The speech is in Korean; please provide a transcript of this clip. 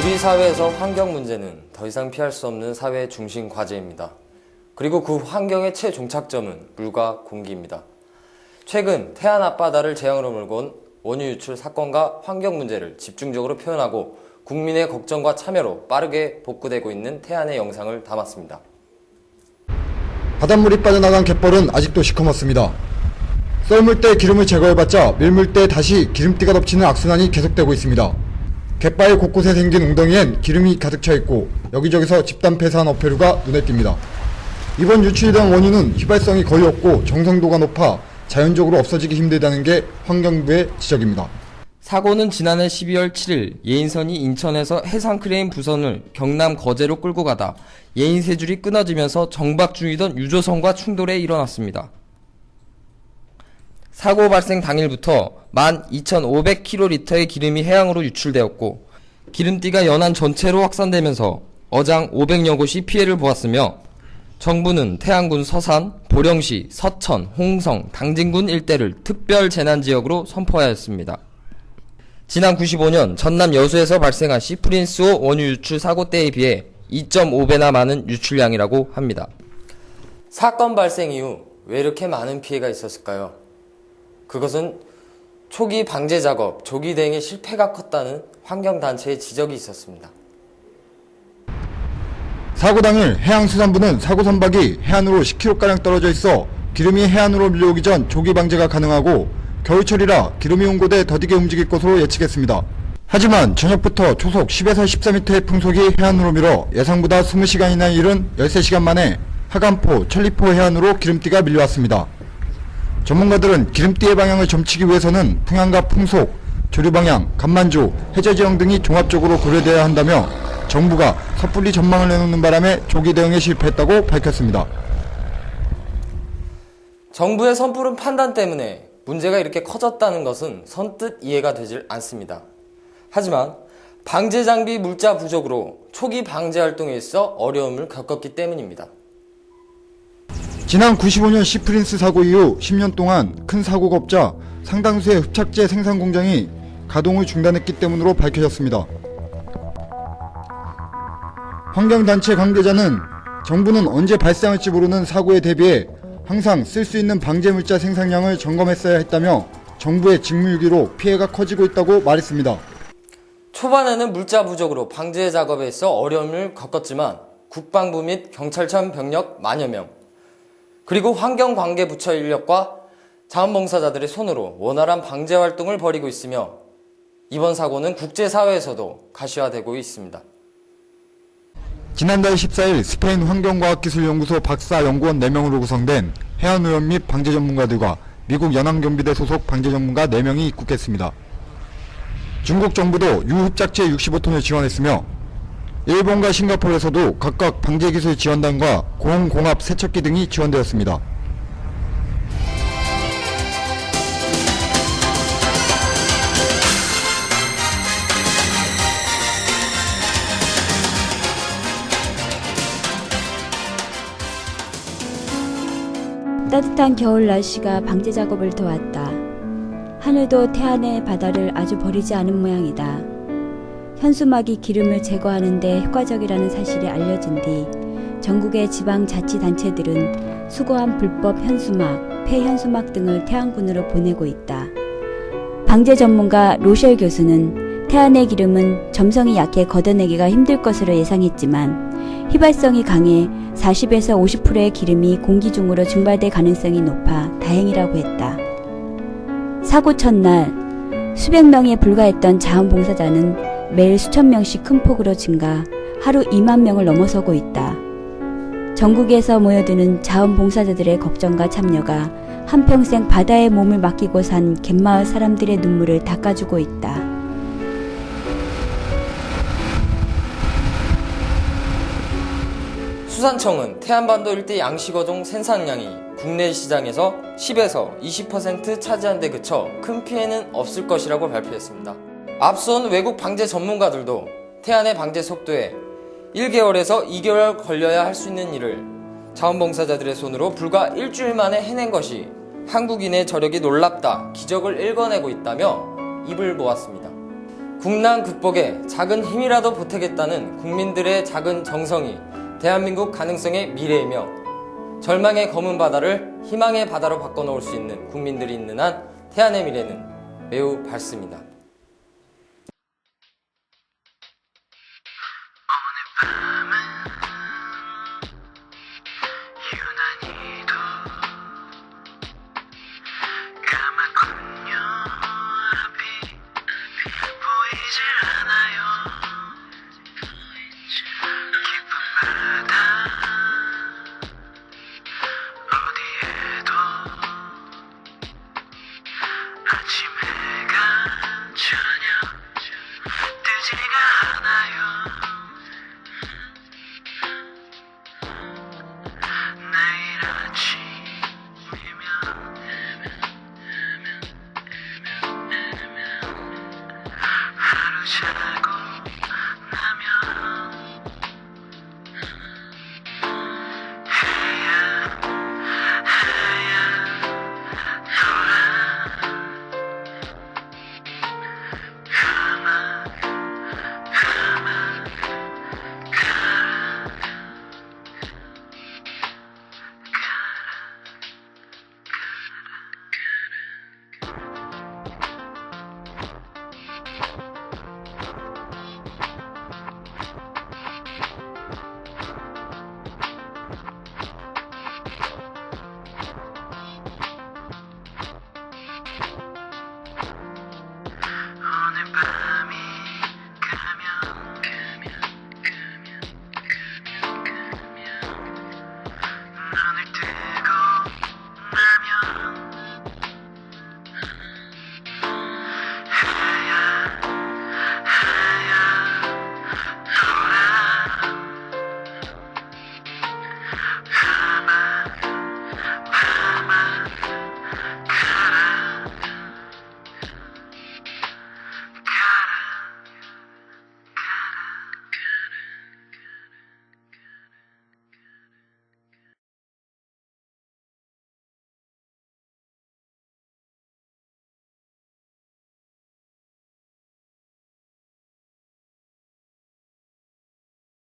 우리 사회에서 환경 문제는 더 이상 피할 수 없는 사회의 중심 과제입니다. 그리고 그 환경의 최종착점은 물과 공기입니다. 최근 태안 앞바다를 재앙으로 몰고 온 원유 유출 사건과 환경 문제를 집중적으로 표현하고 국민의 걱정과 참여로 빠르게 복구되고 있는 태안의 영상을 담았습니다. 바닷물이 빠져나간 갯벌은 아직도 시커멓습니다. 썰물 때 기름을 제거해봤자 밀물 때 다시 기름띠가 덮치는 악순환이 계속되고 있습니다. 갯바위 곳곳에 생긴 웅덩이엔 기름이 가득 차 있고 여기저기서 집단 폐사한 어패류가 눈에 띕니다. 이번 유출이 된 원유는 휘발성이 거의 없고 정성도가 높아 자연적으로 없어지기 힘들다는 게 환경부의 지적입니다. 사고는 지난해 12월 7일 예인선이 인천에서 해상크레인 부선을 경남 거제로 끌고 가다 예인 세 줄이 끊어지면서 정박 중이던 유조선과 충돌에 일어났습니다. 사고 발생 당일부터 12,500kl의 기름이 해양으로 유출되었고 기름띠가 연안 전체로 확산되면서 어장 500여 곳이 피해를 보았으며 정부는 태안군 서산, 보령시, 서천, 홍성, 당진군 일대를 특별 재난지역으로 선포하였습니다. 지난 95년 전남 여수에서 발생한 시프린스호 원유 유출 사고 때에 비해 2.5배나 많은 유출량이라고 합니다. 사건 발생 이후 왜 이렇게 많은 피해가 있었을까요? 그것은 초기 방제 작업, 조기 대응의 실패가 컸다는 환경단체의 지적이 있었습니다. 사고 당일 해양수산부는 사고 선박이 해안으로 10km가량 떨어져 있어 기름이 해안으로 밀려오기 전 조기 방제가 가능하고 겨울철이라 기름이 온곳에 더디게 움직일 것으로 예측했습니다. 하지만 저녁부터 초속 10에서 14m의 풍속이 해안으로 밀어 예상보다 20시간이나 이른 13시간 만에 하간포, 천리포 해안으로 기름띠가 밀려왔습니다. 전문가들은 기름띠의 방향을 점치기 위해서는 풍향과 풍속, 조류 방향, 간만조, 해저 지형 등이 종합적으로 고려되어야 한다며 정부가 섣불리 전망을 내놓는 바람에 조기 대응에 실패했다고 밝혔습니다. 정부의 섣부른 판단 때문에 문제가 이렇게 커졌다는 것은 선뜻 이해가 되질 않습니다. 하지만 방제 장비 물자 부족으로 초기 방제 활동에 있어 어려움을 겪었기 때문입니다. 지난 95년 시프린스 사고 이후 10년 동안 큰 사고가 없자 상당수의 흡착제 생산 공장이 가동을 중단했기 때문으로 밝혀졌습니다. 환경단체 관계자는 정부는 언제 발생할지 모르는 사고에 대비해 항상 쓸 수 있는 방제 물자 생산량을 점검했어야 했다며 정부의 직무유기로 피해가 커지고 있다고 말했습니다. 초반에는 물자 부족으로 방제 작업에 있어 어려움을 겪었지만 국방부 및 경찰청 병력 만여 명, 그리고 환경관계부처 인력과 자원봉사자들의 손으로 원활한 방제 활동을 벌이고 있으며 이번 사고는 국제사회에서도 가시화되고 있습니다. 지난달 14일 스페인 환경과학기술연구소 박사 연구원 4명으로 구성된 해안오염 및 방제 전문가들과 미국 연안경비대 소속 방제 전문가 4명이 입국했습니다. 중국 정부도 유흡착제 65톤을 지원했으며 일본과 싱가포르에서도 각각 방제기술 지원단과 고공합 세척기 등이 지원되었습니다. 따뜻한 겨울 날씨가 방제 작업을 도왔다. 하늘도 태안의 바다를 아주 버리지 않은 모양이다. 현수막이 기름을 제거하는 데 효과적이라는 사실이 알려진 뒤 전국의 지방자치단체들은 수거한 불법 현수막, 폐현수막 등을 태안군으로 보내고 있다. 방제 전문가 로셸 교수는 태안의 기름은 점성이 약해 걷어내기가 힘들 것으로 예상했지만 휘발성이 강해 40에서 50%의 기름이 공기 중으로 증발될 가능성이 높아 다행이라고 했다. 사고 첫날 수백 명에 불과했던 자원봉사자는 매일 수천 명씩 큰 폭으로 증가, 하루 2만 명을 넘어서고 있다. 전국에서 모여드는 자원봉사자들의 걱정과 참여가 한평생 바다에 몸을 맡기고 산 갯마을 사람들의 눈물을 닦아주고 있다. 수산청은 태안반도 일대 양식어종 생산량이 국내 시장에서 10에서 20% 차지한 데 그쳐 큰 피해는 없을 것이라고 발표했습니다. 앞선 외국 방제 전문가들도 태안의 방제 속도에 1개월에서 2개월 걸려야 할 수 있는 일을 자원봉사자들의 손으로 불과 일주일 만에 해낸 것이 한국인의 저력이 놀랍다, 기적을 일궈내고 있다며 입을 모았습니다. 국난 극복에 작은 힘이라도 보태겠다는 국민들의 작은 정성이 대한민국 가능성의 미래이며 절망의 검은 바다를 희망의 바다로 바꿔놓을 수 있는 국민들이 있는 한 태안의 미래는 매우 밝습니다. 하루